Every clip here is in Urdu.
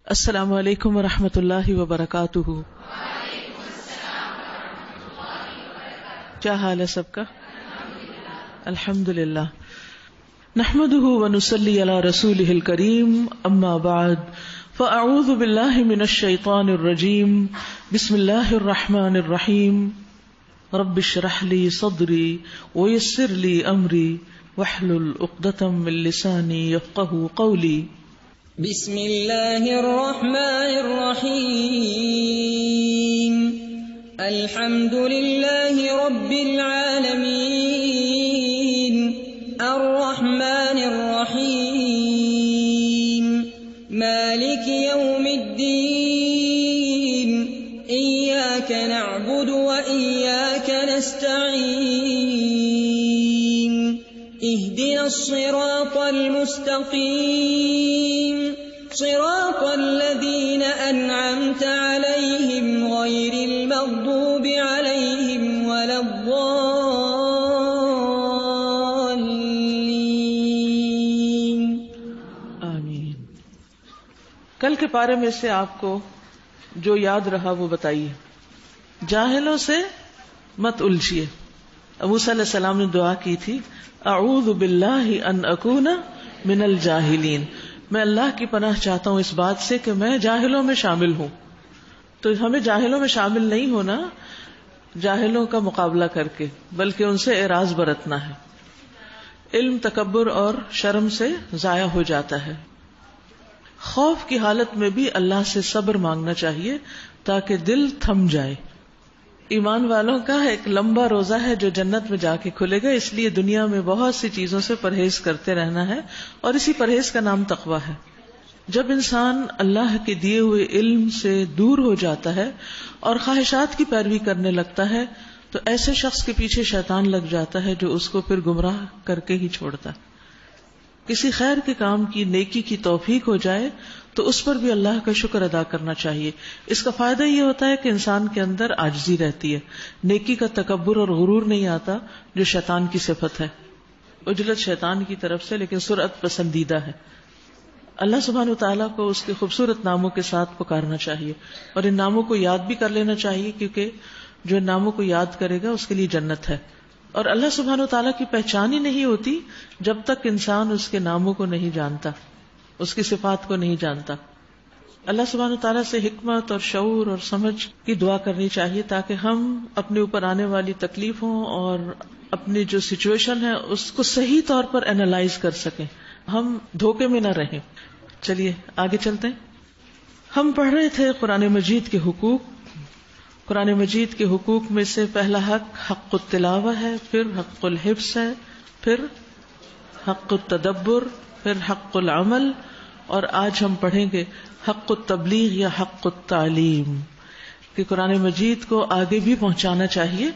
السلام علیکم ورحمۃ اللہ وبرکاتہ. کیا حال ہے سب کا؟ الحمد للہ. نحمده ونصلی علی رسولہ الکریم. اما بعد فاعوذ باللہ من الشیطان الرجیم. بسم اللہ الرحمن الرحیم. رب اشرح لی صدری ویسر لی امری واحلل عقدۃ من لسانی یفقہوا قولی. بسم اللہ الرحمن الرحیم. الحمد للہ رب العالمین الرحمن الرحیم مالک یوم الدین ایاک نعبد وإیاک نستعین اهدنا الصراط المستقیم صراط الذین انعمت علیہم غیر المغضوب علیہم ولا الضالین. آمین. کل کے پارے میں سے آپ کو جو یاد رہا وہ بتائیے. جاہلوں سے مت الجھیے. موسیٰ علیہ السلام نے دعا کی تھی اعوذ باللہ ان اکون من الجاہلین. میں اللہ کی پناہ چاہتا ہوں اس بات سے کہ میں جاہلوں میں شامل ہوں. تو ہمیں جاہلوں میں شامل نہیں ہونا جاہلوں کا مقابلہ کر کے، بلکہ ان سے اعراض برتنا ہے. علم تکبر اور شرم سے ضائع ہو جاتا ہے. خوف کی حالت میں بھی اللہ سے صبر مانگنا چاہیے تاکہ دل تھم جائے. ایمان والوں کا ایک لمبا روزہ ہے جو جنت میں جا کے کھلے گا. اس لیے دنیا میں بہت سی چیزوں سے پرہیز کرتے رہنا ہے اور اسی پرہیز کا نام تقویٰ ہے. جب انسان اللہ کے دیے ہوئے علم سے دور ہو جاتا ہے اور خواہشات کی پیروی کرنے لگتا ہے تو ایسے شخص کے پیچھے شیطان لگ جاتا ہے جو اس کو پھر گمراہ کر کے ہی چھوڑتا ہے. کسی خیر کے کام کی نیکی کی توفیق ہو جائے تو اس پر بھی اللہ کا شکر ادا کرنا چاہیے. اس کا فائدہ یہ ہوتا ہے کہ انسان کے اندر عاجزی رہتی ہے. نیکی کا تکبر اور غرور نہیں آتا جو شیطان کی صفت ہے. عجلت شیطان کی طرف سے، لیکن سرعت پسندیدہ ہے. اللہ سبحانہ وتعالیٰ کو اس کے خوبصورت ناموں کے ساتھ پکارنا چاہیے اور ان ناموں کو یاد بھی کر لینا چاہیے، کیونکہ جو ان ناموں کو یاد کرے گا اس کے لیے جنت ہے. اور اللہ سبحانہ وتعالیٰ کی پہچان ہی نہیں ہوتی جب تک انسان اس کے ناموں کو نہیں جانتا، اس کی صفات کو نہیں جانتا. اللہ سبحانہ وتعالیٰ سے حکمت اور شعور اور سمجھ کی دعا کرنی چاہیے تاکہ ہم اپنے اوپر آنے والی تکلیفوں اور اپنی جو سچویشن ہے اس کو صحیح طور پر اینالائز کر سکیں، ہم دھوکے میں نہ رہیں. چلیے آگے چلتے ہیں. ہم پڑھ رہے تھے قرآن مجید کے حقوق. قرآن مجید کے حقوق میں سے پہلا حق حق التلاوہ ہے، پھر حق الحفظ ہے، پھر حق التدبر، پھر حق العمل، اور آج ہم پڑھیں گے حق التبلیغ یا حق التعلیم، کہ قرآن مجید کو آگے بھی پہنچانا چاہیے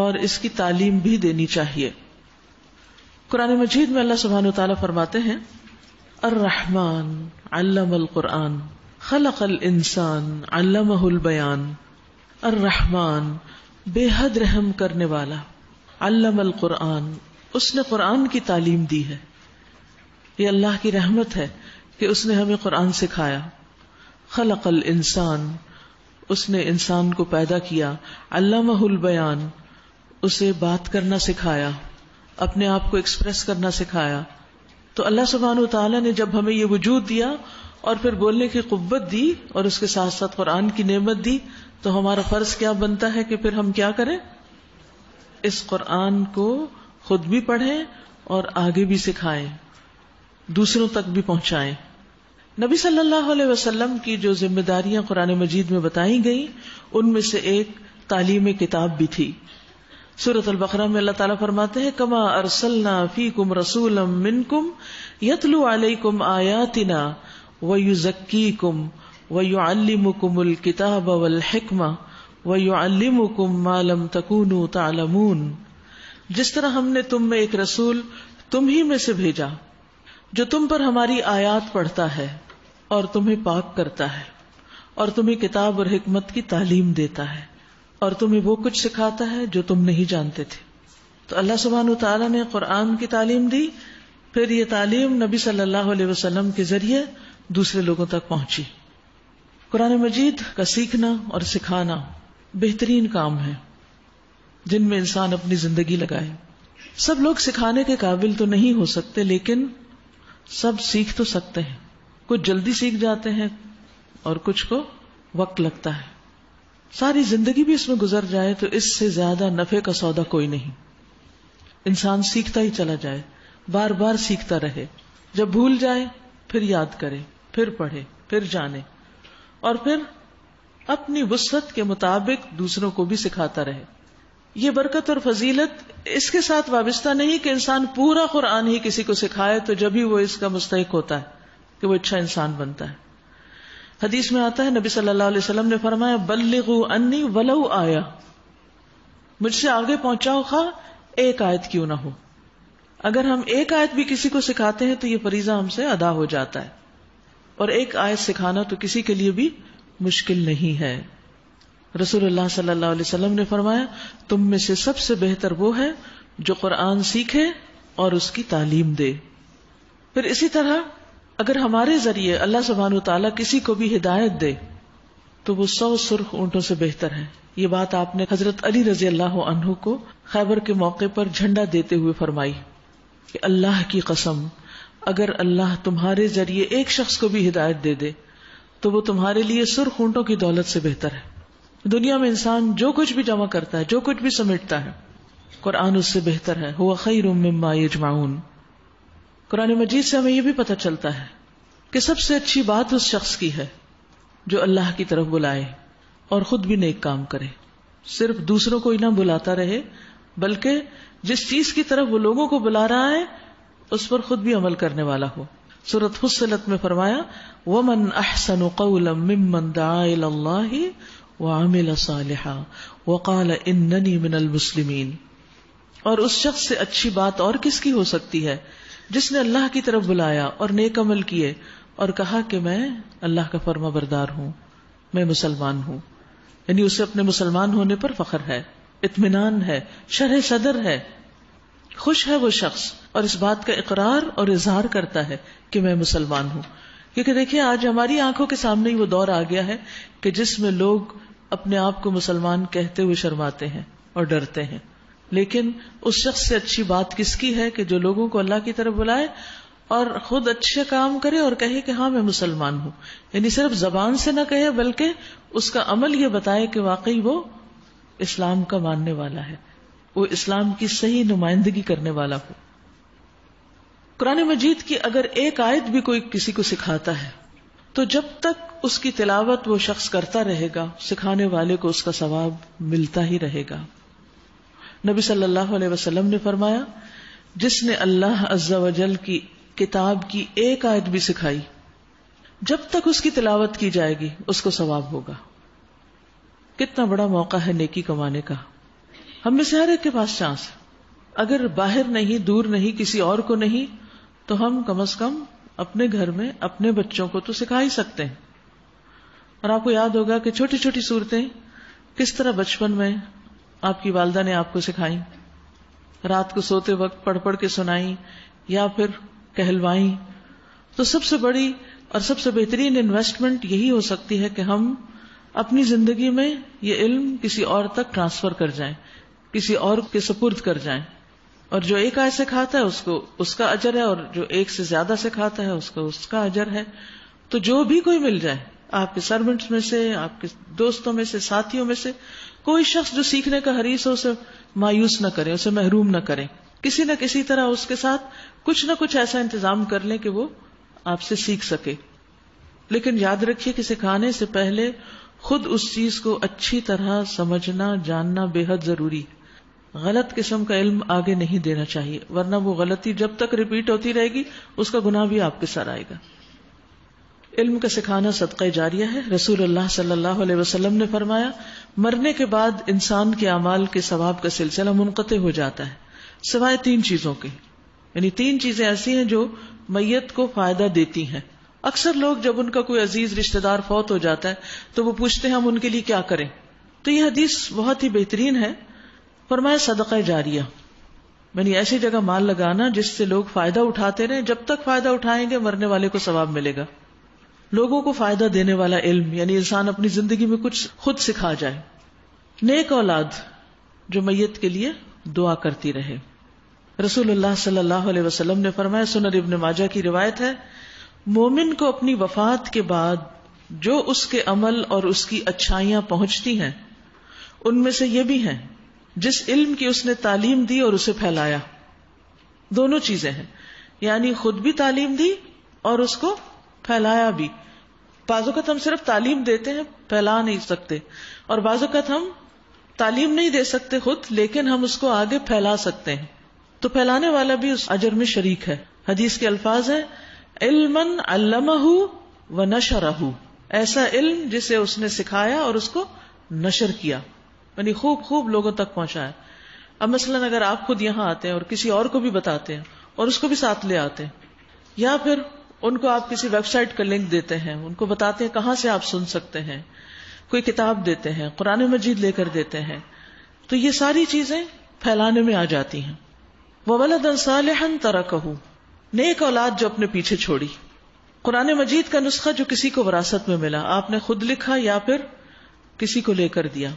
اور اس کی تعلیم بھی دینی چاہیے. قرآن مجید میں اللہ سبحانہ وتعالیٰ فرماتے ہیں الرحمن علم القرآن خلق الانسان علمہ البیان. الرحمن بے حد رحم کرنے والا، علم القرآن اس نے قرآن کی تعلیم دی ہے. یہ اللہ کی رحمت ہے کہ اس نے ہمیں قرآن سکھایا. خلق الانسان اس نے انسان کو پیدا کیا. علمہ البیان اسے بات کرنا سکھایا، اپنے آپ کو ایکسپریس کرنا سکھایا. تو اللہ سبحانہ وتعالیٰ نے جب ہمیں یہ وجود دیا اور پھر بولنے کی قوت دی اور اس کے ساتھ ساتھ قرآن کی نعمت دی، تو ہمارا فرض کیا بنتا ہے کہ پھر ہم کیا کریں؟ اس قرآن کو خود بھی پڑھیں اور آگے بھی سکھائیں، دوسروں تک بھی پہنچائیں. نبی صلی اللہ علیہ وسلم کی جو ذمہ داریاں قرآن مجید میں بتائی گئیں ان میں سے ایک تعلیم کتاب بھی تھی. سورۃ البقرہ میں اللہ تعالیٰ فرماتے ہیں کما ارسلنا فیکم رسولا منکم یتلو علیکم آیاتنا ویزکیکم وَيُعَلِّمُكُمُ الْكِتَابَ وَالْحِكْمَةَ وَيُعَلِّمُكُمْ مَا لَمْ تَكُونُوا تَعْلَمُونَ. جس طرح ہم نے تم میں ایک رسول تم ہی میں سے بھیجا جو تم پر ہماری آیات پڑھتا ہے اور تمہیں پاک کرتا ہے اور تمہیں کتاب اور حکمت کی تعلیم دیتا ہے اور تمہیں وہ کچھ سکھاتا ہے جو تم نہیں جانتے تھے. تو اللہ سبحانہ وتعالیٰ نے قرآن کی تعلیم دی، پھر یہ تعلیم نبی صلی اللہ علیہ وسلم کے ذریعے دوسرے لوگوں تک پہنچی. قرآن مجید کا سیکھنا اور سکھانا بہترین کام ہے جن میں انسان اپنی زندگی لگائے. سب لوگ سکھانے کے قابل تو نہیں ہو سکتے، لیکن سب سیکھ تو سکتے ہیں. کچھ جلدی سیکھ جاتے ہیں اور کچھ کو وقت لگتا ہے. ساری زندگی بھی اس میں گزر جائے تو اس سے زیادہ نفع کا سودا کوئی نہیں. انسان سیکھتا ہی چلا جائے، بار بار سیکھتا رہے، جب بھول جائے پھر یاد کرے، پھر پڑھے، پھر جانے، اور پھر اپنی وسعت کے مطابق دوسروں کو بھی سکھاتا رہے. یہ برکت اور فضیلت اس کے ساتھ وابستہ نہیں کہ انسان پورا قرآن ہی کسی کو سکھائے تو جب ہی وہ اس کا مستحق ہوتا ہے کہ وہ اچھا انسان بنتا ہے. حدیث میں آتا ہے نبی صلی اللہ علیہ وسلم نے فرمایا بلغوا انی ولو آیا، مجھ سے آگے پہنچاؤ خواہ ایک آیت کیوں نہ ہو. اگر ہم ایک آیت بھی کسی کو سکھاتے ہیں تو یہ فریضہ ہم سے ادا ہو جاتا ہے، اور ایک آیت سکھانا تو کسی کے لیے بھی مشکل نہیں ہے. رسول اللہ صلی اللہ علیہ وسلم نے فرمایا تم میں سے سب سے بہتر وہ ہے جو قرآن سیکھے اور اس کی تعلیم دے. پھر اسی طرح اگر ہمارے ذریعے اللہ سبحانہ وتعالی کسی کو بھی ہدایت دے تو وہ 100 سرخ اونٹوں سے بہتر ہے. یہ بات آپ نے حضرت علی رضی اللہ عنہ کو خیبر کے موقع پر جھنڈا دیتے ہوئے فرمائی کہ اللہ کی قسم اگر اللہ تمہارے ذریعے ایک شخص کو بھی ہدایت دے دے تو وہ تمہارے لیے سرخ اونٹوں کی دولت سے بہتر ہے. دنیا میں انسان جو کچھ بھی جمع کرتا ہے، جو کچھ بھی سمیٹتا ہے، قرآن اس سے بہتر ہے. هو خیر مما یجمعون. قرآن مجید سے ہمیں یہ بھی پتہ چلتا ہے کہ سب سے اچھی بات اس شخص کی ہے جو اللہ کی طرف بلائے اور خود بھی نیک کام کرے. صرف دوسروں کو ہی نہ بلاتا رہے بلکہ جس چیز کی طرف وہ لوگوں کو بلا رہا ہے اس پر خود بھی عمل کرنے والا ہو. سورۃ فصلت میں فرمایا وَمَنْ أَحْسَنُ قَوْلًا مِّمَّنْ دَعَا إِلَى اللَّهِ وَعَمِلَ صَالِحًا وَقَالَ إِنَّنِي مِنَ الْمُسْلِمِينَ. اور اس شخص سے اچھی بات اور کس کی ہو سکتی ہے جس نے اللہ کی طرف بلایا اور نیک عمل کیے اور کہا کہ میں اللہ کا فرما بردار ہوں، میں مسلمان ہوں. یعنی اسے اپنے مسلمان ہونے پر فخر ہے، اطمینان ہے، شرح صدر ہے، خوش ہے وہ شخص اور اس بات کا اقرار اور اظہار کرتا ہے کہ میں مسلمان ہوں. کیونکہ دیکھیں آج ہماری آنکھوں کے سامنے ہی وہ دور آ گیا ہے کہ جس میں لوگ اپنے آپ کو مسلمان کہتے ہوئے شرماتے ہیں اور ڈرتے ہیں. لیکن اس شخص سے اچھی بات کس کی ہے کہ جو لوگوں کو اللہ کی طرف بلائے اور خود اچھے کام کرے اور کہے کہ ہاں میں مسلمان ہوں. یعنی صرف زبان سے نہ کہے بلکہ اس کا عمل یہ بتائے کہ واقعی وہ اسلام کا ماننے والا ہے، وہ اسلام کی صحیح نمائندگی کرنے والا ہو. قرآن مجید کی اگر ایک آیت بھی کوئی کسی کو سکھاتا ہے تو جب تک اس کی تلاوت وہ شخص کرتا رہے گا سکھانے والے کو اس کا ثواب ملتا ہی رہے گا. نبی صلی اللہ علیہ وسلم نے فرمایا جس نے اللہ عز و جل کی کتاب کی ایک آیت بھی سکھائی جب تک اس کی تلاوت کی جائے گی اس کو ثواب ہوگا. کتنا بڑا موقع ہے نیکی کمانے کا. ہم میں سے ہر ایک کے پاس چانس ہے. اگر باہر نہیں، دور نہیں، کسی اور کو نہیں تو ہم کم از کم اپنے گھر میں اپنے بچوں کو تو سکھا ہی سکتے ہیں. اور آپ کو یاد ہوگا کہ چھوٹی چھوٹی صورتیں کس طرح بچپن میں آپ کی والدہ نے آپ کو سکھائیں، رات کو سوتے وقت پڑھ پڑھ کے سنائیں یا پھر کہلوائیں. تو سب سے بڑی اور سب سے بہترین انویسٹمنٹ یہی ہو سکتی ہے کہ ہم اپنی زندگی میں یہ علم کسی اور تک ٹرانسفر کر جائیں، کسی اور کے سپرد کر جائیں. اور جو ایک آیت سکھاتا ہے اس کو اس کا اجر ہے، اور جو ایک سے زیادہ سکھاتا ہے اس کو اس کا اجر ہے. تو جو بھی کوئی مل جائے آپ کے سرونٹس میں سے، آپ کے دوستوں میں سے، ساتھیوں میں سے کوئی شخص جو سیکھنے کا حریص ہو اسے مایوس نہ کریں، اسے محروم نہ کریں. کسی نہ کسی طرح اس کے ساتھ کچھ نہ کچھ ایسا انتظام کر لیں کہ وہ آپ سے سیکھ سکے. لیکن یاد رکھیے کہ سکھانے سے پہلے خود اس چیز کو اچھی طرح سمجھنا جاننا بے حد ضروری ہے. غلط قسم کا علم آگے نہیں دینا چاہیے، ورنہ وہ غلطی جب تک ریپیٹ ہوتی رہے گی اس کا گناہ بھی آپ کے سر آئے گا. علم کا سکھانا صدقہ جاریہ ہے. رسول اللہ صلی اللہ علیہ وسلم نے فرمایا مرنے کے بعد انسان کے اعمال کے ثواب کا سلسلہ منقطع ہو جاتا ہے سوائے 3 چیزوں کے. یعنی 3 چیزیں ایسی ہیں جو میت کو فائدہ دیتی ہیں. اکثر لوگ جب ان کا کوئی عزیز رشتہ دار فوت ہو جاتا ہے تو وہ پوچھتے ہیں ہم ان کے لیے کیا کریں. تو یہ حدیث بہت ہی بہترین ہے. فرمایا صدقہ جاریہ، یعنی ایسی جگہ مال لگانا جس سے لوگ فائدہ اٹھاتے رہیں، جب تک فائدہ اٹھائیں گے مرنے والے کو ثواب ملے گا. لوگوں کو فائدہ دینے والا علم، یعنی انسان اپنی زندگی میں کچھ خود سکھا جائے. نیک اولاد جو میت کے لیے دعا کرتی رہے. رسول اللہ صلی اللہ علیہ وسلم نے فرمایا، سنن ابن ماجہ کی روایت ہے، مومن کو اپنی وفات کے بعد جو اس کے عمل اور اس کی اچھائیاں پہنچتی ہیں ان میں سے یہ بھی ہیں جس علم کی اس نے تعلیم دی اور اسے پھیلایا. دونوں چیزیں ہیں، یعنی خود بھی تعلیم دی اور اس کو پھیلایا بھی. بعض اوقات ہم صرف تعلیم دیتے ہیں، پھیلا نہیں سکتے، اور بعض اوقات ہم تعلیم نہیں دے سکتے خود، لیکن ہم اس کو آگے پھیلا سکتے ہیں. تو پھیلانے والا بھی اس اجر میں شریک ہے. حدیث کے الفاظ ہیں، علماً علمہ ونشرہ، ایسا علم جسے اس نے سکھایا اور اس کو نشر کیا، یعنی خوب لوگوں تک پہنچایا. اب مثلاً اگر آپ خود یہاں آتے ہیں اور کسی اور کو بھی بتاتے ہیں اور اس کو بھی ساتھ لے آتے ہیں، یا پھر ان کو آپ کسی ویب سائٹ کا لنک دیتے ہیں، ان کو بتاتے ہیں کہاں سے آپ سن سکتے ہیں، کوئی کتاب دیتے ہیں، قرآن مجید لے کر دیتے ہیں، تو یہ ساری چیزیں پھیلانے میں آ جاتی ہیں. وَوَلَدًا صَالِحًا تَرَكَهُ، نیک اولاد جو اپنے پیچھے چھوڑی. قرآن مجید کا نسخہ جو کسی کو وراثت میں ملا، آپ نے خود لکھا یا پھر کسی کو لے کر دیا،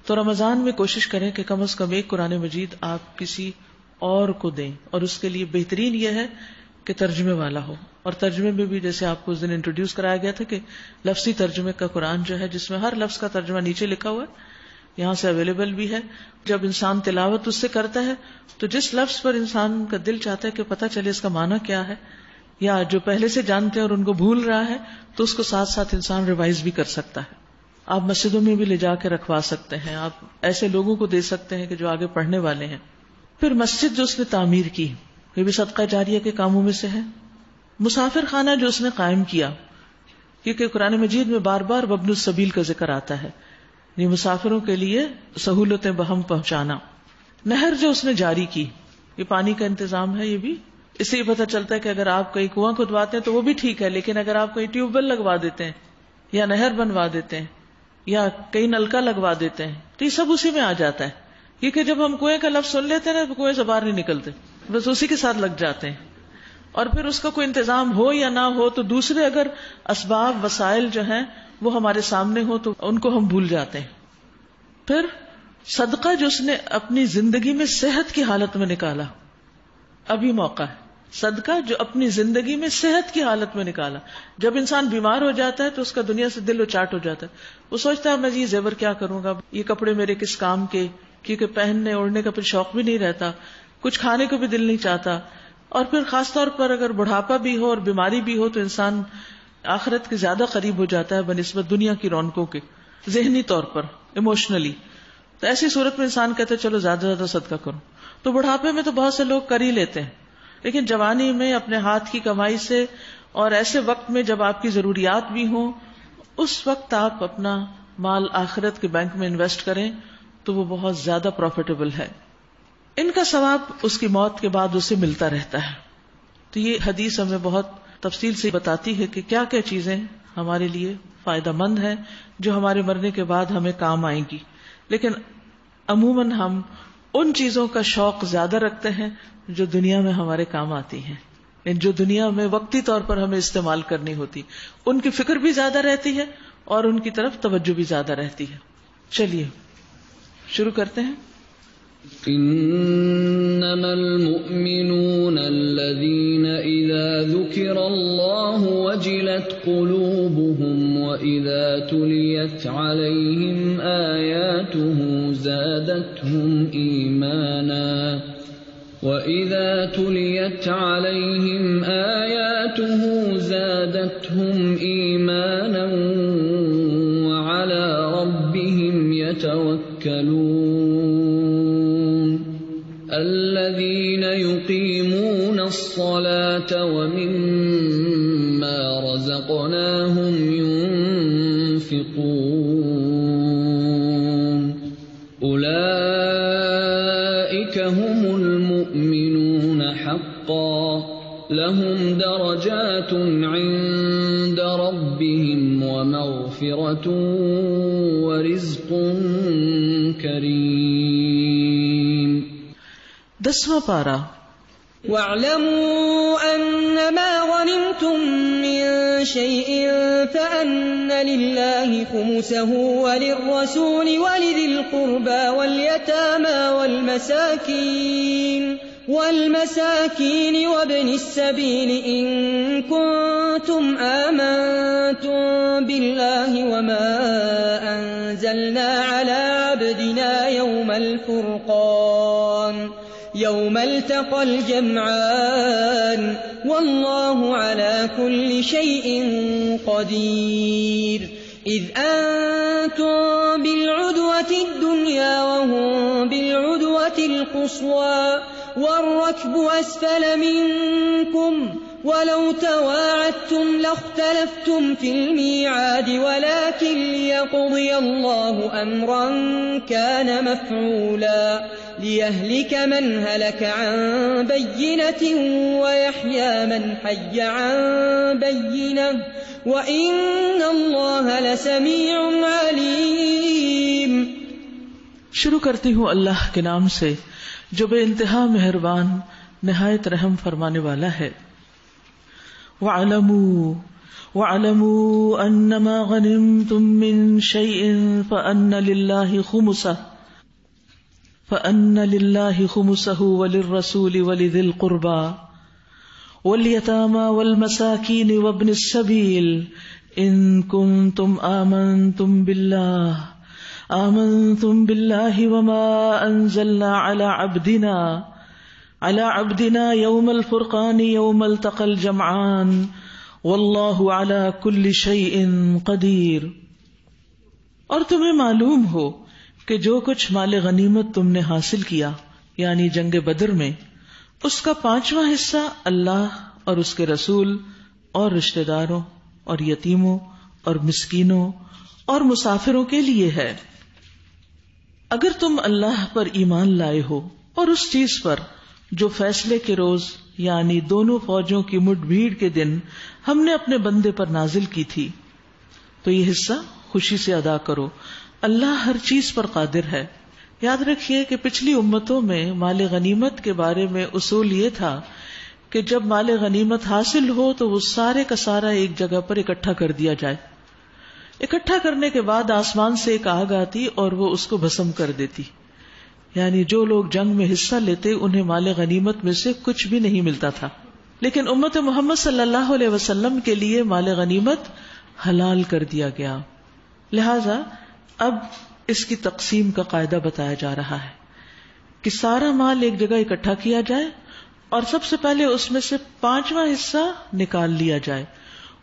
تو رمضان میں کوشش کریں کہ کم از کم ایک قرآن مجید آپ کسی اور کو دیں. اور اس کے لیے بہترین یہ ہے کہ ترجمے والا ہو. اور ترجمے میں بھی جیسے آپ کو اس دن انٹروڈیوس کرایا گیا تھا کہ لفظی ترجمے کا قرآن جو ہے، جس میں ہر لفظ کا ترجمہ نیچے لکھا ہوا ہے، یہاں سے اویلیبل بھی ہے. جب انسان تلاوت اس سے کرتا ہے تو جس لفظ پر انسان کا دل چاہتا ہے کہ پتہ چلے اس کا معنی کیا ہے، یا جو پہلے سے جانتے ہیں اور ان کو بھول رہا ہے، تو اس کو ساتھ ساتھ انسان ریوائز بھی کر سکتا ہے. آپ مسجدوں میں بھی لے جا کے رکھوا سکتے ہیں، آپ ایسے لوگوں کو دے سکتے ہیں کہ جو آگے پڑھنے والے ہیں. پھر مسجد جو اس نے تعمیر کی، یہ بھی صدقہ جاریہ کے کاموں میں سے ہے. مسافر خانہ جو اس نے قائم کیا، کیونکہ قرآن مجید میں بار بار وابن السبیل کا ذکر آتا ہے، یہ مسافروں کے لیے سہولتیں بہم پہنچانا. نہر جو اس نے جاری کی، یہ پانی کا انتظام ہے. یہ بھی اس سے یہ پتہ چلتا ہے کہ اگر آپ کہیں کنواں کھدواتے ہیں تو وہ بھی ٹھیک ہے، لیکن اگر آپ کہیں ٹیوب ویل لگوا دیتے ہیں یا نہر بنوا دیتے ہیں یا کئی نلکا لگوا دیتے ہیں تو یہ سب اسی میں آ جاتا ہے. کیونکہ جب ہم کنویں کا لفظ سن لیتے ہیں نا تو کنویں سے باہر نہیں نکلتے، بس اسی کے ساتھ لگ جاتے ہیں. اور پھر اس کا کوئی انتظام ہو یا نہ ہو تو دوسرے اگر اسباب وسائل جو ہیں وہ ہمارے سامنے ہو تو ان کو ہم بھول جاتے ہیں. پھر صدقہ جو اس نے اپنی زندگی میں صحت کی حالت میں نکالا، ابھی موقع ہے. صدقہ جو اپنی زندگی میں صحت کی حالت میں نکالا. جب انسان بیمار ہو جاتا ہے تو اس کا دنیا سے دل اچاٹ ہو جاتا ہے، وہ سوچتا ہے میں یہ زیور کیا کروں گا، یہ کپڑے میرے کس کام کے، کیونکہ پہننے اوڑھنے کا پھر شوق بھی نہیں رہتا، کچھ کھانے کو بھی دل نہیں چاہتا. اور پھر خاص طور پر اگر بڑھاپا بھی ہو اور بیماری بھی ہو تو انسان آخرت کے زیادہ قریب ہو جاتا ہے بنسبت دنیا کی رونقوں کے، ذہنی طور پر، ایموشنلی. تو ایسی صورت میں انسان کہتا ہے چلو زیادہ سے زیادہ صدقہ کرو. تو بڑھاپے میں تو بہت سے لوگ کر ہی لیتے ہیں، لیکن جوانی میں اپنے ہاتھ کی کمائی سے اور ایسے وقت میں جب آپ کی ضروریات بھی ہوں، اس وقت آپ اپنا مال آخرت کے بینک میں انویسٹ کریں تو وہ بہت زیادہ پروفیٹیبل ہے. ان کا ثواب اس کی موت کے بعد اسے ملتا رہتا ہے. تو یہ حدیث ہمیں بہت تفصیل سے بتاتی ہے کہ کیا کیا چیزیں ہمارے لیے فائدہ مند ہیں جو ہمارے مرنے کے بعد ہمیں کام آئیں گی. لیکن عموماً ہم ان چیزوں کا شوق زیادہ رکھتے ہیں جو دنیا میں ہمارے کام آتی ہیں، جو دنیا میں وقتی طور پر ہمیں استعمال کرنی ہوتی، ان کی فکر بھی زیادہ رہتی ہے اور ان کی طرف توجہ بھی زیادہ رہتی ہے. چلیے شروع کرتے ہیں. انما المؤمنون الذين اذا ذكر الله وجلت قلوبهم واذا تليت عليهم اياته زادتهم ايمانا وَإِذَا تُلِيَتْ عَلَيْهِمْ آيَاتُهُ زَادَتْهُمْ إِيمَانًا وَعَلَى رَبِّهِمْ يَتَوَكَّلُونَ الَّذِينَ يُقِيمُونَ الصَّلَاةَ وَمِمَّا رَزَقْنَاهُمْ يُنْفِقُونَ أُولَئِكَ هم المؤمنون حقا لهم درجات عند ربهم ومغفرة ورزق کریم. 10واں پارہ وَاعْلَمُوا أَنَّمَا غَنِمْتُم مِّن شَيْءٍ فَأَنَّ لِلَّهِ خُمُسَهُ وَلِلرَّسُولِ وَلِذِي الْقُرْبَى وَالْيَتَامَى وَالْمَسَاكِينِ وَابْنِ السَّبِيلِ إِن كُنتُمْ آمَنتُم بِاللَّهِ وَمَا أَنزَلْنَا عَلَىٰ عَبْدِنَا يَوْمَ الْتَقَى الْجَمْعَانِ وَاللَّهُ عَلَىٰ كُلِّ شَيْءٍ قَدِيرٌ إِذْ أَنتُم بِالْعُدْوَةِ الدُّنْيَا وَهُم بِالْعُدْوَةِ الْقُصْوَىٰ وَالرَّكْبُ أَسْفَلَ مِنكُمْ وَلَوْ تَوَاعَدتُّمْ لَاخْتَلَفْتُمْ فِي الْمِيعَادِ وَلَٰكِن لِّيَقْضِيَ اللَّهُ أَمْرًا كَانَ مَفْعُولًا لِيَهْلِكَ مَنْ هَلَكَ عَن بَيِّنَةٍ وَيَحْيَىٰ مَنْ حَيَّ عَن بَيِّنَةٍ وَإِنَّ اللَّهَ لَسَمِيعٌ عَلِيمٌ۔ شروع کرتی ہوں اللہ کے نام سے جو بے انتہا مہربان نہایت رحم فرمانے والا ہے۔ وَاعْلَمُوا أَنَّمَا غَنِمْتُم مِّن شَيْءٍ فَأَنَّ لِلَّهِ خُمُسَهُ وَلِلرَّسُولِ وَلِذِي الْقُرْبَى وَالْيَتَامَى وَالْمَسَاكِينِ وَابْنِ السَّبِيلِ إِن كُنتُمْ آمَنتُم بِاللَّهِ وَمَا أَنزَلْنَا عَلَىٰ عَبْدِنَا يَوْمَ الْفُرْقَانِ يَوْمَ الْتَقَى الْجَمْعَانِ وَاللَّهُ عَلَىٰ كُلِّ شَيْءٍ قَدِيرٌ۔ اور تمہیں معلوم ہو کہ جو کچھ مال غنیمت تم نے حاصل کیا یعنی جنگ بدر میں، اس کا 5واں حصہ اللہ اور اس کے رسول اور رشتہ داروں اور یتیموں اور مسکینوں اور مسافروں کے لیے ہے۔ اگر تم اللہ پر ایمان لائے ہو اور اس چیز پر جو فیصلے کے روز یعنی دونوں فوجوں کی مٹ بھیڑ کے دن ہم نے اپنے بندے پر نازل کی تھی، تو یہ حصہ خوشی سے ادا کرو، اللہ ہر چیز پر قادر ہے۔ یاد رکھیے کہ پچھلی امتوں میں مال غنیمت کے بارے میں اصول یہ تھا کہ جب مال غنیمت حاصل ہو تو وہ سارے کا سارا ایک جگہ پر اکٹھا کر دیا جائے۔ اکٹھا کرنے کے بعد آسمان سے ایک آگ آتی اور وہ اس کو بھسم کر دیتی، یعنی جو لوگ جنگ میں حصہ لیتے انہیں مال غنیمت میں سے کچھ بھی نہیں ملتا تھا۔ لیکن امت محمد صلی اللہ علیہ وسلم کے لیے مال غنیمت حلال کر دیا گیا، لہذا اب اس کی تقسیم کا قاعدہ بتایا جا رہا ہے کہ سارا مال ایک جگہ اکٹھا کیا جائے اور سب سے پہلے اس میں سے 5واں حصہ نکال لیا جائے۔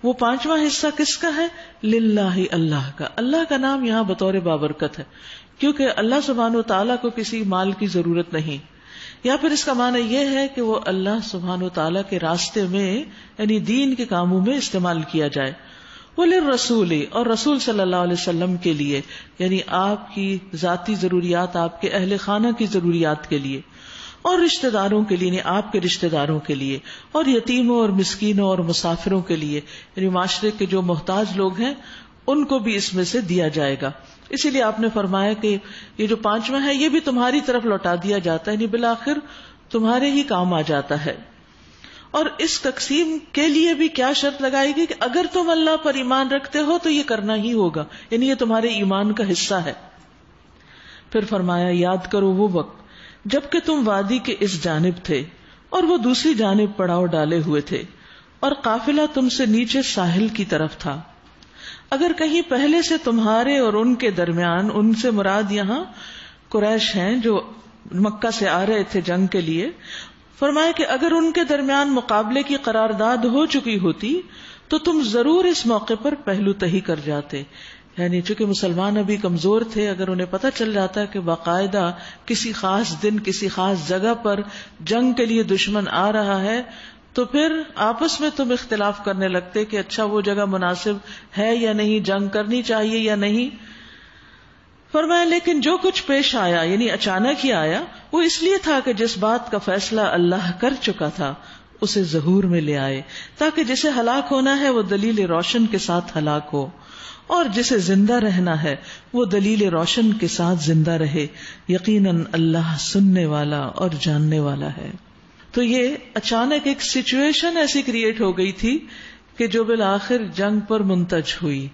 وہ 5واں حصہ کس کا ہے؟ للہ، اللہ کا۔ اللہ کا نام یہاں بطور بابرکت ہے کیونکہ اللہ سبحانہ و تعالیٰ کو کسی مال کی ضرورت نہیں، یا پھر اس کا معنی یہ ہے کہ وہ اللہ سبحانہ و تعالیٰ کے راستے میں یعنی دین کے کاموں میں استعمال کیا جائے۔ وَلِلرَّسُولِ، اور رسول صلی اللہ علیہ وسلم کے لیے، یعنی آپ کی ذاتی ضروریات، آپ کے اہل خانہ کی ضروریات کے لیے، اور رشتہ داروں کے لیے یعنی آپ کے رشتہ داروں کے لیے، اور یتیموں اور مسکینوں اور مسافروں کے لیے، یعنی معاشرے کے جو محتاج لوگ ہیں ان کو بھی اس میں سے دیا جائے گا۔ اسی لیے آپ نے فرمایا کہ یہ جو 5واں ہے یہ بھی تمہاری طرف لوٹا دیا جاتا ہے، یعنی بالآخر تمہارے ہی کام آ جاتا ہے۔ اور اس تقسیم کے لیے بھی کیا شرط لگائی گئی کہ اگر تم اللہ پر ایمان رکھتے ہو تو یہ کرنا ہی ہوگا، یعنی یہ تمہارے ایمان کا حصہ ہے۔ پھر فرمایا یاد کرو وہ وقت جبکہ تم وادی کے اس جانب تھے اور وہ دوسری جانب پڑاؤ ڈالے ہوئے تھے اور قافلہ تم سے نیچے ساحل کی طرف تھا۔ اگر کہیں پہلے سے تمہارے اور ان کے درمیان، ان سے مراد یہاں قریش ہیں جو مکہ سے آ رہے تھے جنگ کے لیے، فرمایا کہ اگر ان کے درمیان مقابلے کی قرارداد ہو چکی ہوتی تو تم ضرور اس موقع پر پہلو تہی کر جاتے، یعنی چونکہ مسلمان ابھی کمزور تھے، اگر انہیں پتہ چل جاتا کہ باقاعدہ کسی خاص دن کسی خاص جگہ پر جنگ کے لیے دشمن آ رہا ہے تو پھر آپس میں تم اختلاف کرنے لگتے کہ اچھا وہ جگہ مناسب ہے یا نہیں، جنگ کرنی چاہیے یا نہیں۔ فرمایا لیکن جو کچھ پیش آیا یعنی اچانک ہی آیا، وہ اس لیے تھا کہ جس بات کا فیصلہ اللہ کر چکا تھا اسے ظہور میں لے آئے، تاکہ جسے ہلاک ہونا ہے وہ دلیل روشن کے ساتھ ہلاک ہو، اور جسے زندہ رہنا ہے وہ دلیل روشن کے ساتھ زندہ رہے، یقیناً اللہ سننے والا اور جاننے والا ہے۔ تو یہ اچانک ایک سچویشن ایسی کریٹ ہو گئی تھی کہ جو بالآخر جنگ پر منتج ہوئی.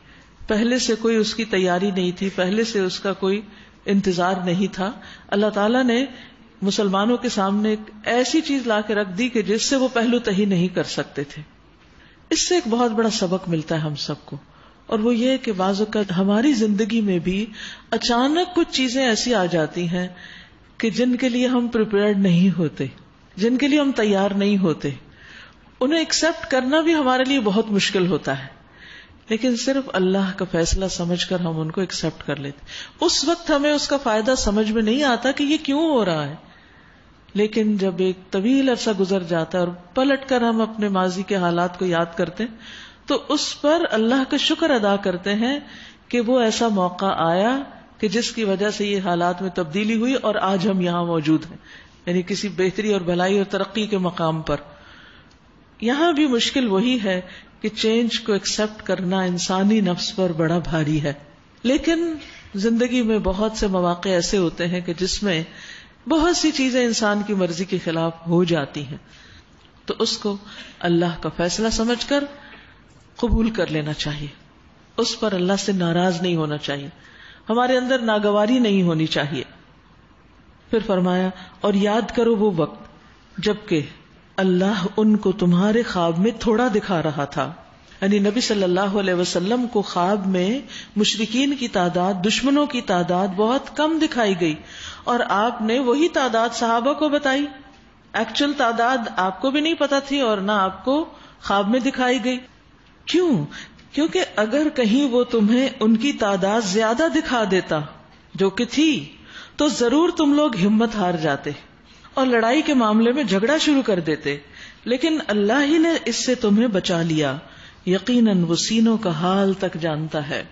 پہلے سے کوئی اس کی تیاری نہیں تھی، پہلے سے اس کا کوئی انتظار نہیں تھا. اللہ تعالیٰ نے مسلمانوں کے سامنے ایک ایسی چیز لا کے رکھ دی کہ جس سے وہ پہلو تہی نہیں کر سکتے تھے. اس سے ایک بہت بڑا سبق ملتا ہے ہم سب کو، اور وہ یہ کہ بعض اوقات ہماری زندگی میں بھی اچانک کچھ چیزیں ایسی آ جاتی ہیں کہ جن کے لیے ہم پریپیئرڈ نہیں ہوتے، جن کے لیے ہم تیار نہیں ہوتے. انہیں ایکسپٹ کرنا بھی ہمارے لیے بہت مشکل ہوتا ہے، لیکن صرف اللہ کا فیصلہ سمجھ کر ہم ان کو ایکسپٹ کر لیتے. اس وقت ہمیں اس کا فائدہ سمجھ میں نہیں آتا کہ یہ کیوں ہو رہا ہے، لیکن جب ایک طویل عرصہ گزر جاتا ہے اور پلٹ کر ہم اپنے ماضی کے حالات کو یاد کرتے ہیں تو اس پر اللہ کا شکر ادا کرتے ہیں کہ وہ ایسا موقع آیا کہ جس کی وجہ سے یہ حالات میں تبدیلی ہوئی اور آج ہم یہاں موجود ہیں، یعنی کسی بہتری اور بھلائی اور ترقی کے مقام پر. یہاں بھی مشکل وہی ہے کہ چینج کو ایکسپٹ کرنا انسانی نفس پر بڑا بھاری ہے. لیکن زندگی میں بہت سے مواقع ایسے ہوتے ہیں کہ جس میں بہت سی چیزیں انسان کی مرضی کے خلاف ہو جاتی ہیں، تو اس کو اللہ کا فیصلہ سمجھ کر قبول کر لینا چاہیے. اس پر اللہ سے ناراض نہیں ہونا چاہیے، ہمارے اندر ناگواری نہیں ہونی چاہیے. پھر فرمایا اور یاد کرو وہ وقت جبکہ اللہ ان کو تمہارے خواب میں تھوڑا دکھا رہا تھا. یعنی نبی صلی اللہ علیہ وسلم کو خواب میں مشرکین کی تعداد، دشمنوں کی تعداد بہت کم دکھائی گئی، اور آپ نے وہی تعداد صحابہ کو بتائی. ایکچوئل تعداد آپ کو بھی نہیں پتا تھی اور نہ آپ کو خواب میں دکھائی گئی. کیوں؟ کیونکہ اگر کہیں وہ تمہیں ان کی تعداد زیادہ دکھا دیتا جو کہ تھی تو ضرور تم لوگ ہمت ہار جاتے اور لڑائی کے معاملے میں جھگڑا شروع کر دیتے. لیکن اللہ ہی نے اس سے تمہیں بچا لیا، یقیناً وہ سینوں کا حال تک جانتا ہے.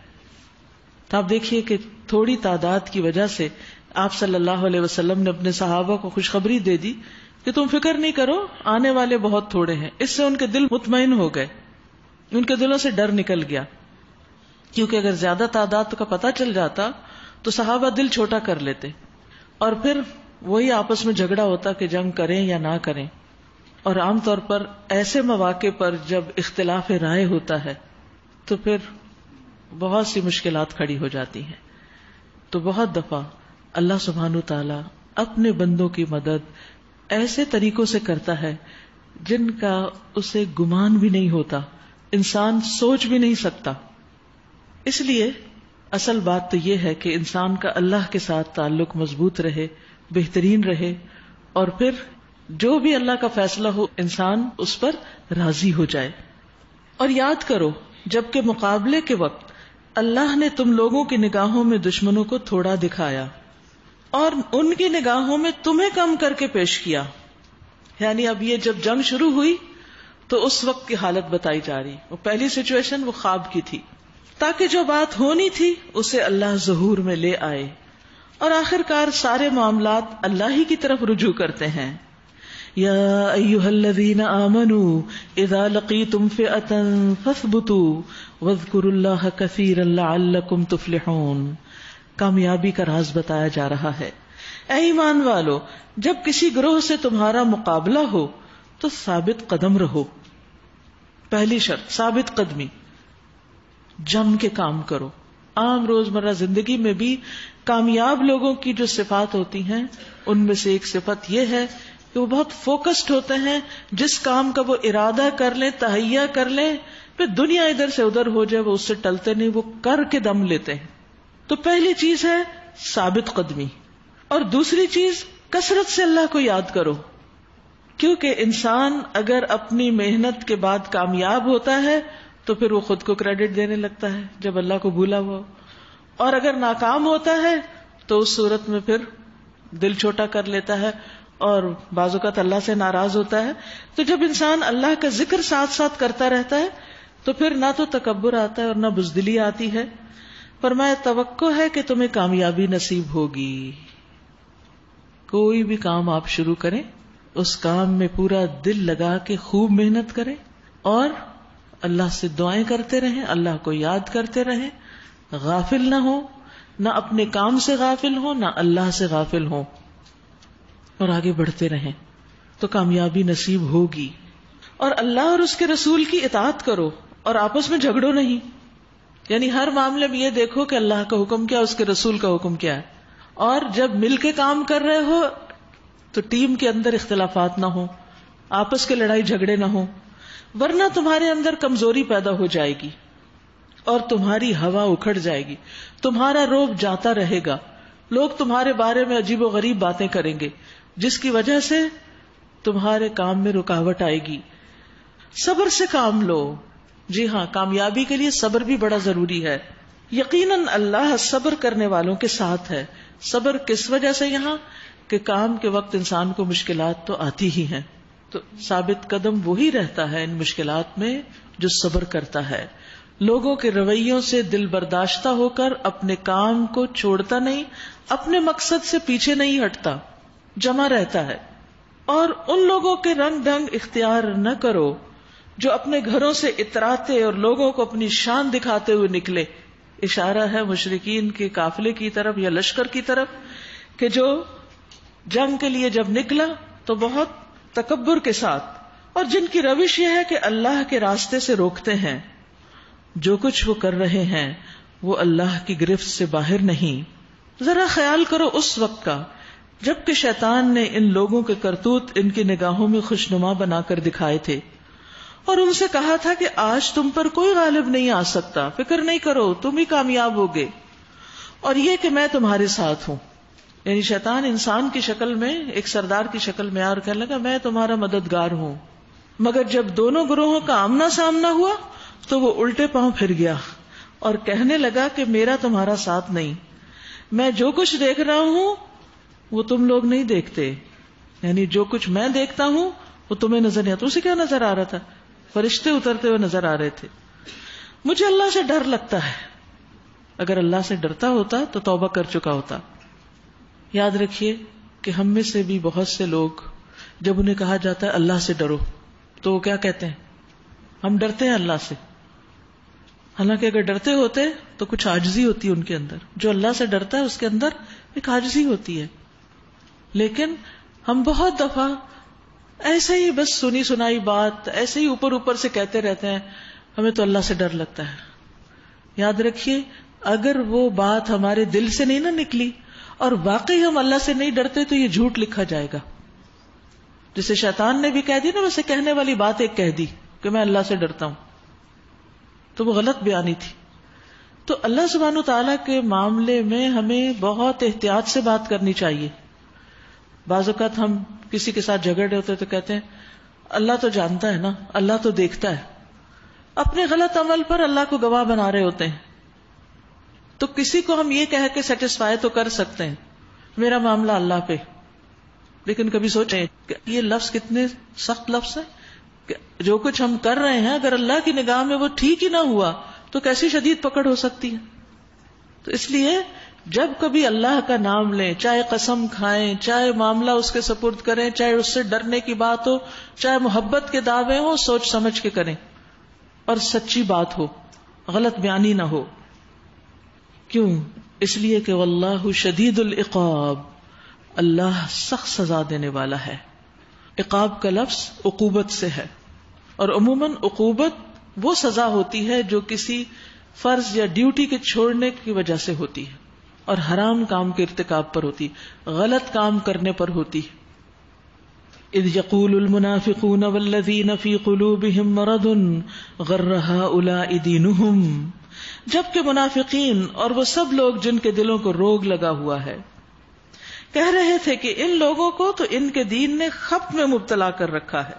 تو آپ دیکھیے کہ تھوڑی تعداد کی وجہ سے آپ صلی اللہ علیہ وسلم نے اپنے صحابہ کو خوشخبری دے دی کہ تم فکر نہیں کرو، آنے والے بہت تھوڑے ہیں. اس سے ان کے دل مطمئن ہو گئے، ان کے دلوں سے ڈر نکل گیا. کیونکہ اگر زیادہ تعداد کا پتہ چل جاتا تو صحابہ دل چھوٹا کر لیتے اور پھر وہی آپس میں جھگڑا ہوتا کہ جنگ کریں یا نہ کریں. اور عام طور پر ایسے مواقع پر جب اختلاف رائے ہوتا ہے تو پھر بہت سی مشکلات کھڑی ہو جاتی ہیں. تو بہت دفعہ اللہ سبحانہ تعالی اپنے بندوں کی مدد ایسے طریقوں سے کرتا ہے جن کا اسے گمان بھی نہیں ہوتا، انسان سوچ بھی نہیں سکتا. اس لیے اصل بات تو یہ ہے کہ انسان کا اللہ کے ساتھ تعلق مضبوط رہے، بہترین رہے، اور پھر جو بھی اللہ کا فیصلہ ہو انسان اس پر راضی ہو جائے. اور یاد کرو جبکہ مقابلے کے وقت اللہ نے تم لوگوں کی نگاہوں میں دشمنوں کو تھوڑا دکھایا اور ان کی نگاہوں میں تمہیں کم کر کے پیش کیا. یعنی اب یہ جب جنگ شروع ہوئی تو اس وقت کی حالت بتائی جا رہی. وہ پہلی سچویشن وہ خواب کی تھی، تاکہ جو بات ہونی تھی اسے اللہ ظہور میں لے آئے. اور آخر کار سارے معاملات اللہ ہی کی طرف رجوع کرتے ہیں. یا ایھا الذین آمنوا اذا لقیتم فئۃ فاثبتوا واذکروا اللہ کثیرا لعلکم تفلحون. کامیابی کا راز بتایا جا رہا ہے. اے ایمان والو، جب کسی گروہ سے تمہارا مقابلہ ہو تو ثابت قدم رہو. پہلی شرط ثابت قدمی، جم کے کام کرو. عام روزمرہ زندگی میں بھی کامیاب لوگوں کی جو صفات ہوتی ہیں ان میں سے ایک صفت یہ ہے کہ وہ بہت فوکسڈ ہوتے ہیں. جس کام کا وہ ارادہ کر لیں، تہیہ کر لیں، پھر دنیا ادھر سے ادھر ہو جائے وہ اس سے ٹلتے نہیں، وہ کر کے دم لیتے ہیں. تو پہلی چیز ہے ثابت قدمی، اور دوسری چیز کثرت سے اللہ کو یاد کرو. کیونکہ انسان اگر اپنی محنت کے بعد کامیاب ہوتا ہے تو پھر وہ خود کو کریڈٹ دینے لگتا ہے جب اللہ کو بھولا ہوا، اور اگر ناکام ہوتا ہے تو اس صورت میں پھر دل چھوٹا کر لیتا ہے اور بعض اوقات اللہ سے ناراض ہوتا ہے. تو جب انسان اللہ کا ذکر ساتھ ساتھ کرتا رہتا ہے تو پھر نہ تو تکبر آتا ہے اور نہ بزدلی آتی ہے. فرمایا توقع ہے کہ تمہیں کامیابی نصیب ہوگی. کوئی بھی کام آپ شروع کریں، اس کام میں پورا دل لگا کے خوب محنت کریں اور اللہ سے دعائیں کرتے رہیں، اللہ کو یاد کرتے رہیں، غافل نہ ہو، نہ اپنے کام سے غافل ہو، نہ اللہ سے غافل ہو، اور آگے بڑھتے رہیں. تو کامیابی نصیب ہوگی. اور اللہ اور اس کے رسول کی اطاعت کرو اور آپس میں جھگڑو نہیں. یعنی ہر معاملے میں یہ دیکھو کہ اللہ کا حکم کیا، اس کے رسول کا حکم کیا ہے. اور جب مل کے کام کر رہے ہو تو ٹیم کے اندر اختلافات نہ ہو، آپس کے لڑائی جھگڑے نہ ہو، ورنہ تمہارے اندر کمزوری پیدا ہو جائے گی اور تمہاری ہوا اکھڑ جائے گی، تمہارا روب جاتا رہے گا، لوگ تمہارے بارے میں عجیب و غریب باتیں کریں گے جس کی وجہ سے تمہارے کام میں رکاوٹ آئے گی. صبر سے کام لو. جی ہاں، کامیابی کے لیے صبر بھی بڑا ضروری ہے. یقیناً اللہ صبر کرنے والوں کے ساتھ ہے. صبر کس وجہ سے یہاں کہ کام کے وقت انسان کو مشکلات تو آتی ہی ہیں، تو ثابت قدم وہی رہتا ہے ان مشکلات میں جو صبر کرتا ہے، لوگوں کے رویوں سے دل برداشتہ ہو کر اپنے کام کو چھوڑتا نہیں، اپنے مقصد سے پیچھے نہیں ہٹتا، جمع رہتا ہے. اور ان لوگوں کے رنگ ڈھنگ اختیار نہ کرو جو اپنے گھروں سے اتراتے اور لوگوں کو اپنی شان دکھاتے ہوئے نکلے. اشارہ ہے مشرکین کے قافلے کی طرف یا لشکر کی طرف کہ جو جنگ کے لیے جب نکلا تو بہت تکبر کے ساتھ، اور جن کی روش یہ ہے کہ اللہ کے راستے سے روکتے ہیں. جو کچھ وہ کر رہے ہیں وہ اللہ کی گرفت سے باہر نہیں. ذرا خیال کرو اس وقت کا جبکہ شیطان نے ان لوگوں کے کرتوت ان کی نگاہوں میں خوشنما بنا کر دکھائے تھے اور ان سے کہا تھا کہ آج تم پر کوئی غالب نہیں آ سکتا، فکر نہیں کرو، تم ہی کامیاب ہوگے، اور یہ کہ میں تمہارے ساتھ ہوں. یعنی شیطان انسان کی شکل میں، ایک سردار کی شکل میں اور کہنے لگا میں تمہارا مددگار ہوں. مگر جب دونوں گروہوں کا آمنا سامنا ہوا تو وہ الٹے پاؤں پھر گیا اور کہنے لگا کہ میرا تمہارا ساتھ نہیں، میں جو کچھ دیکھ رہا ہوں وہ تم لوگ نہیں دیکھتے. یعنی جو کچھ میں دیکھتا ہوں وہ تمہیں نظر نہیں آتا. اسے کیا نظر آ رہا تھا؟ فرشتے اترتے ہوئے نظر آ رہے تھے. مجھے اللہ سے ڈر لگتا ہے. اگر اللہ سے ڈرتا ہوتا تو توبہ کر چکا ہوتا. یاد رکھیے کہ ہم میں سے بھی بہت سے لوگ جب انہیں کہا جاتا ہے اللہ سے ڈرو تو وہ کیا کہتے ہیں؟ ہم ڈرتے ہیں اللہ سے. حالانکہ اگر ڈرتے ہوتے تو کچھ عاجزی ہوتی ہے ان کے اندر. جو اللہ سے ڈرتا ہے اس کے اندر ایک عاجزی ہوتی ہے. لیکن ہم بہت دفعہ ایسے ہی بس سنی سنائی بات ایسے ہی اوپر اوپر سے کہتے رہتے ہیں ہمیں تو اللہ سے ڈر لگتا ہے. یاد رکھیے اگر وہ بات ہمارے دل سے نہیں نہ نکلی اور واقعی ہم اللہ سے نہیں ڈرتے تو یہ جھوٹ لکھا جائے گا. جسے شیطان نے بھی کہہ دی نا، ویسے کہنے والی بات ایک کہہ دی کہ میں اللہ سے ڈرتا ہوں، تو وہ غلط بیانی تھی. تو اللہ سبحانہ وتعالیٰ کے معاملے میں ہمیں بہت احتیاط سے بات کرنی چاہیے. بعض اوقات ہم کسی کے ساتھ جھگڑ رہے ہوتے تو کہتے ہیں اللہ تو جانتا ہے نا، اللہ تو دیکھتا ہے. اپنے غلط عمل پر اللہ کو گواہ بنا رہے ہوتے ہیں. تو کسی کو ہم یہ کہہ کے سیٹسفائی تو کر سکتے ہیں میرا معاملہ اللہ پہ، لیکن کبھی سوچیں کہ یہ لفظ کتنے سخت لفظ ہے کہ جو کچھ ہم کر رہے ہیں اگر اللہ کی نگاہ میں وہ ٹھیک ہی نہ ہوا تو کیسی شدید پکڑ ہو سکتی ہے. تو اس لیے جب کبھی اللہ کا نام لیں، چاہے قسم کھائیں، چاہے معاملہ اس کے سپرد کریں، چاہے اس سے ڈرنے کی بات ہو، چاہے محبت کے دعوے ہوں، سوچ سمجھ کے کریں اور سچی بات ہو، غلط بیانی نہ ہو. کیوں؟ اس لیے کہ واللہ شدید العقاب، اللہ سخت سزا دینے والا ہے. عقاب کا لفظ عقوبت سے ہے، اور عموماً عقوبت وہ سزا ہوتی ہے جو کسی فرض یا ڈیوٹی کے چھوڑنے کی وجہ سے ہوتی ہے اور حرام کام کے ارتکاب پر ہوتی، غلط کام کرنے پر ہوتی. اذ یقول المنافقون والذین فی قلوبہم مرض غر ہؤلاء دینہم، جبکہ منافقین اور وہ سب لوگ جن کے دلوں کو روگ لگا ہوا ہے کہہ رہے تھے کہ ان لوگوں کو تو ان کے دین نے خبط میں مبتلا کر رکھا ہے.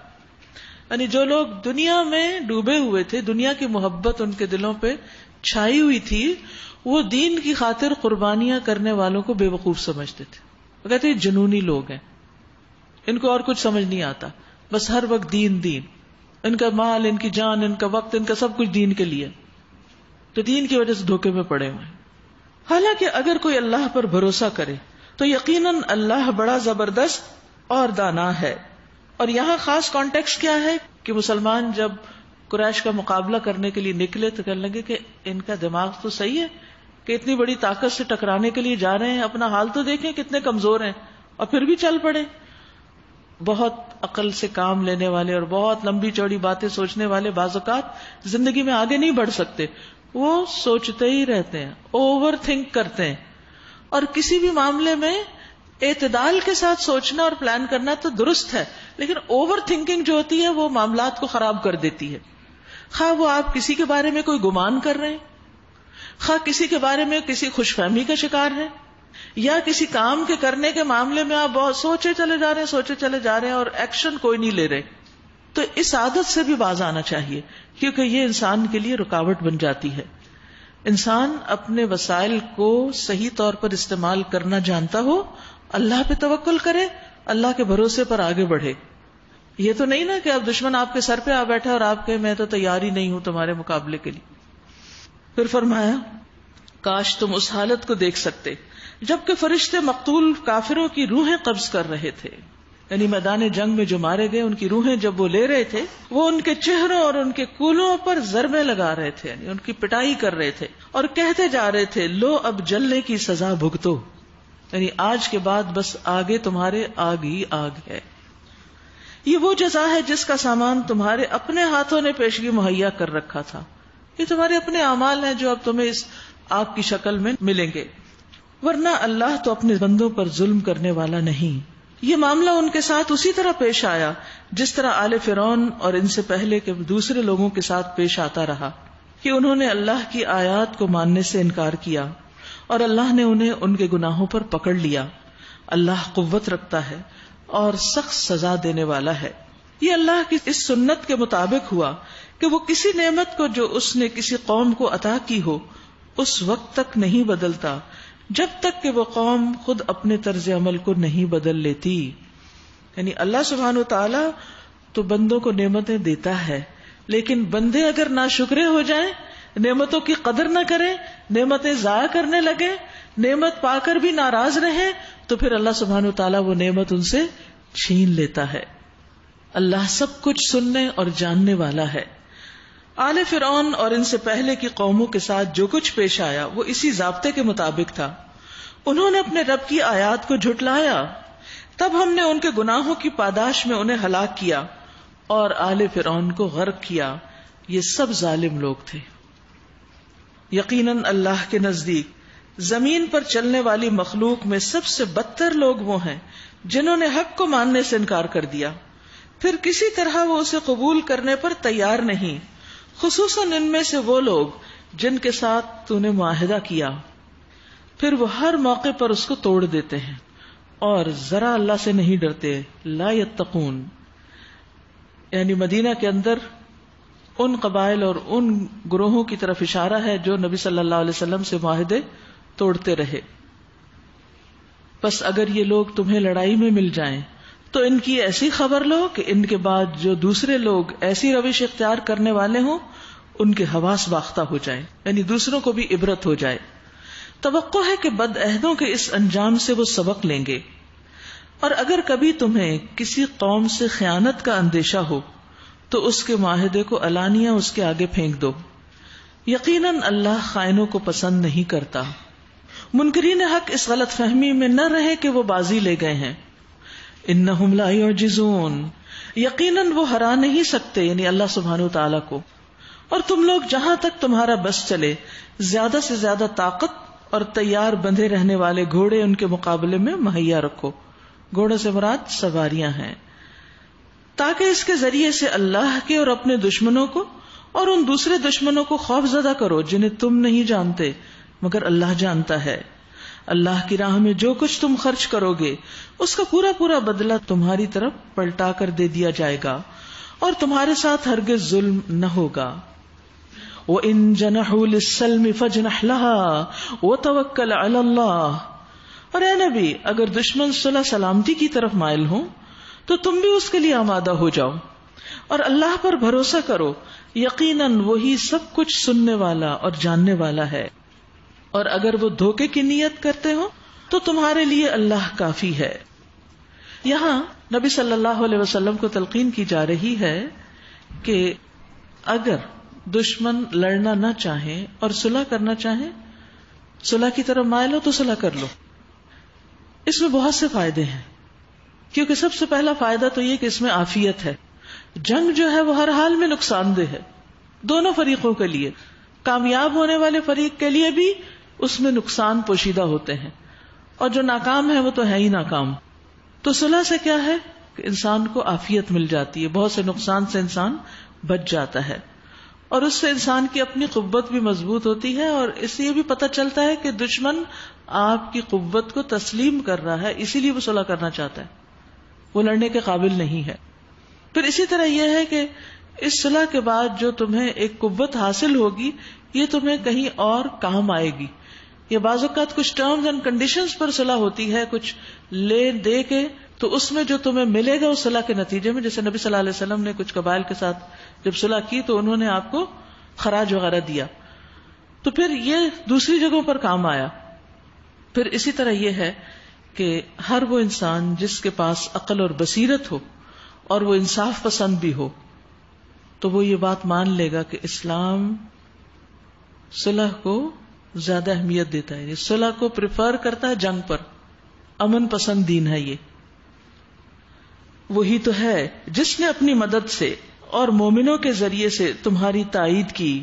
یعنی جو لوگ دنیا میں ڈوبے ہوئے تھے، دنیا کی محبت ان کے دلوں پہ چھائی ہوئی تھی، وہ دین کی خاطر قربانیاں کرنے والوں کو بے وقوف سمجھتے تھے. وہ کہتے ہیں جنونی لوگ ہیں، ان کو اور کچھ سمجھ نہیں آتا، بس ہر وقت دین دین، ان کا مال، ان کی جان، ان کا وقت، ان کا سب کچھ دین کے لیے، تو دین کی وجہ سے دھوکے میں پڑے ہوئے ہیں. حالانکہ اگر کوئی اللہ پر بھروسہ کرے تو یقیناً اللہ بڑا زبردست اور دانا ہے. اور یہاں خاص کانٹیکسٹ کیا ہے کہ مسلمان جب قریش کا مقابلہ کرنے کے لیے نکلے تو کہنے لگے کہ ان کا دماغ تو صحیح ہے کہ اتنی بڑی طاقت سے ٹکرانے کے لیے جا رہے ہیں، اپنا حال تو دیکھیں کتنے کمزور ہیں، اور پھر بھی چل پڑے. بہت عقل سے کام لینے والے اور بہت لمبی چوڑی باتیں سوچنے والے بعض اوقات زندگی میں آگے نہیں بڑھ سکتے. وہ سوچتے ہی رہتے ہیں, اوور تھنک کرتے ہیں. اور کسی بھی معاملے میں اعتدال کے ساتھ سوچنا اور پلان کرنا تو درست ہے, لیکن اوور تھنکنگ جو ہوتی ہے وہ معاملات کو خراب کر دیتی ہے. خواہ وہ آپ کسی کے بارے میں کوئی گمان کر رہے ہیں, خواہ کسی کے بارے میں کسی خوش فہمی کا شکار ہے, یا کسی کام کے کرنے کے معاملے میں آپ بہت سوچے چلے جا رہے ہیں اور ایکشن کوئی نہیں لے رہے. تو اس عادت سے بھی باز آنا چاہیے, کیونکہ یہ انسان کے لیے رکاوٹ بن جاتی ہے. انسان اپنے وسائل کو صحیح طور پر استعمال کرنا جانتا ہو, اللہ پہ توکل کرے, اللہ کے بھروسے پر آگے بڑھے. یہ تو نہیں نا کہ اب دشمن آپ کے سر پہ آ بیٹھا اور آپ کہ میں تو تیار ہی نہیں ہوں تمہارے مقابلے کے لیے. پھر فرمایا کاش تم اس حالت کو دیکھ سکتے جبکہ فرشتے مقتول کافروں کی روحیں قبض کر رہے تھے. یعنی میدان جنگ میں جو مارے گئے ان کی روحیں جب وہ لے رہے تھے, وہ ان کے چہروں اور ان کے کولوں پر ضربیں لگا رہے تھے, یعنی ان کی پٹائی کر رہے تھے, اور کہتے جا رہے تھے لو اب جلنے کی سزا بھگتو. یعنی آج کے بعد بس آگے تمہارے آگ ہی آگ ہے. یہ وہ جزا ہے جس کا سامان تمہارے اپنے ہاتھوں نے پیشگی مہیا کر رکھا تھا. یہ تمہارے اپنے اعمال ہیں جو اب تمہیں اس آگ کی شکل میں ملیں گے. ورنہ اللہ تو اپنے بندوں پر ظلم کرنے والا نہیں. یہ معاملہ ان کے ساتھ اسی طرح پیش آیا جس طرح آل فرعون اور ان سے پہلے کے دوسرے لوگوں کے ساتھ پیش آتا رہا, کہ انہوں نے اللہ کی آیات کو ماننے سے انکار کیا اور اللہ نے انہیں ان کے گناہوں پر پکڑ لیا. اللہ قوت رکھتا ہے اور سخت سزا دینے والا ہے. یہ اللہ کی اس سنت کے مطابق ہوا کہ وہ کسی نعمت کو جو اس نے کسی قوم کو عطا کی ہو اس وقت تک نہیں بدلتا جب تک کہ وہ قوم خود اپنے طرز عمل کو نہیں بدل لیتی. یعنی اللہ سبحانہ وتعالی تو بندوں کو نعمتیں دیتا ہے, لیکن بندے اگر ناشکرے ہو جائیں, نعمتوں کی قدر نہ کریں, نعمتیں ضائع کرنے لگے, نعمت پا کر بھی ناراض رہیں, تو پھر اللہ سبحانہ وتعالی وہ نعمت ان سے چھین لیتا ہے. اللہ سب کچھ سننے اور جاننے والا ہے. آل فرعون اور ان سے پہلے کی قوموں کے ساتھ جو کچھ پیش آیا وہ اسی ضابطے کے مطابق تھا. انہوں نے اپنے رب کی آیات کو جھٹلایا, تب ہم نے ان کے گناہوں کی پاداش میں انہیں ہلاک کیا اور آل فرعون کو غرق کیا. یہ سب ظالم لوگ تھے. یقیناً اللہ کے نزدیک زمین پر چلنے والی مخلوق میں سب سے بدتر لوگ وہ ہیں جنہوں نے حق کو ماننے سے انکار کر دیا, پھر کسی طرح وہ اسے قبول کرنے پر تیار نہیں, خصوصاً ان میں سے وہ لوگ جن کے ساتھ تو نے معاہدہ کیا, پھر وہ ہر موقع پر اس کو توڑ دیتے ہیں اور ذرا اللہ سے نہیں ڈرتے. لا یتقون, یعنی مدینہ کے اندر ان قبائل اور ان گروہوں کی طرف اشارہ ہے جو نبی صلی اللہ علیہ وسلم سے معاہدے توڑتے رہے. بس اگر یہ لوگ تمہیں لڑائی میں مل جائیں تو ان کی ایسی خبر لو کہ ان کے بعد جو دوسرے لوگ ایسی روش اختیار کرنے والے ہوں ان کے حواس باختہ ہو جائیں, یعنی دوسروں کو بھی عبرت ہو جائے. توقع ہے کہ بد عہدوں کے اس انجام سے وہ سبق لیں گے. اور اگر کبھی تمہیں کسی قوم سے خیانت کا اندیشہ ہو تو اس کے معاہدے کو علانیہ اس کے آگے پھینک دو. یقیناً اللہ خائنوں کو پسند نہیں کرتا. منکرین حق اس غلط فہمی میں نہ رہے کہ وہ بازی لے گئے ہیں. انہم لا یعجزون, یقیناً وہ ہرا نہیں سکتے, یعنی اللہ سبحانہ وتعالی کو. اور تم لوگ جہاں تک تمہارا بس چلے زیادہ سے زیادہ طاقت اور تیار بندھے رہنے والے گھوڑے ان کے مقابلے میں مہیا رکھو. گھوڑوں سے مراد سواریاں ہیں, تاکہ اس کے ذریعے سے اللہ کے اور اپنے دشمنوں کو اور ان دوسرے دشمنوں کو خوف زدہ کرو جنہیں تم نہیں جانتے مگر اللہ جانتا ہے. اللہ کی راہ میں جو کچھ تم خرچ کرو گے اس کا پورا پورا بدلہ تمہاری طرف پلٹا کر دے دیا جائے گا اور تمہارے ساتھ ہرگز ظلم نہ ہوگا. وَإِن جَنَحُوا لِلسَّلْمِ فَاجْنَحْ لَهَا وَتَوَكَّلْ عَلَى اللَّهِ, اور اے نبی اگر دشمن صلح سلامتی کی طرف مائل ہوں تو تم بھی اس کے لیے آمادہ ہو جاؤ اور اللہ پر بھروسہ کرو, یقیناً وہی سب کچھ سننے والا اور جاننے والا ہے. اور اگر وہ دھوکے کی نیت کرتے ہو تو تمہارے لیے اللہ کافی ہے. یہاں نبی صلی اللہ علیہ وسلم کو تلقین کی جا رہی ہے کہ اگر دشمن لڑنا نہ چاہیں اور صلح کرنا چاہیں, صلح کی طرف مائل ہو تو صلح کر لو. اس میں بہت سے فائدے ہیں. کیونکہ سب سے پہلا فائدہ تو یہ کہ اس میں عافیت ہے. جنگ جو ہے وہ ہر حال میں نقصان دہ ہے دونوں فریقوں کے لیے. کامیاب ہونے والے فریق کے لیے بھی اس میں نقصان پوشیدہ ہوتے ہیں, اور جو ناکام ہے وہ تو ہے ہی ناکام. تو صلح سے کیا ہے کہ انسان کو عافیت مل جاتی ہے, بہت سے نقصان سے انسان بچ جاتا ہے, اور اس سے انسان کی اپنی قوت بھی مضبوط ہوتی ہے, اور اس لیے بھی پتہ چلتا ہے کہ دشمن آپ کی قوت کو تسلیم کر رہا ہے, اسی لیے وہ صلح کرنا چاہتا ہے, وہ لڑنے کے قابل نہیں ہے. پھر اسی طرح یہ ہے کہ اس صلح کے بعد جو تمہیں ایک قوت حاصل ہوگی یہ تمہیں کہیں اور کام آئے گی. یہ بعض اوقات کچھ ٹرمز اینڈ کنڈیشنز پر صلح ہوتی ہے, کچھ لے دے کے, تو اس میں جو تمہیں ملے گا اس صلح کے نتیجے میں, جیسے نبی صلی اللہ علیہ وسلم نے کچھ قبائل کے ساتھ جب صلح کی تو انہوں نے آپ کو خراج وغیرہ دیا, تو پھر یہ دوسری جگہوں پر کام آیا. پھر اسی طرح یہ ہے کہ ہر وہ انسان جس کے پاس عقل اور بصیرت ہو اور وہ انصاف پسند بھی ہو, تو وہ یہ بات مان لے گا کہ اسلام صلح کو زیادہ اہمیت دیتا ہے, صلح کو پریفر کرتا ہے جنگ پر. امن پسند دین ہے یہ. وہی تو ہے جس نے اپنی مدد سے اور مومنوں کے ذریعے سے تمہاری تائید کی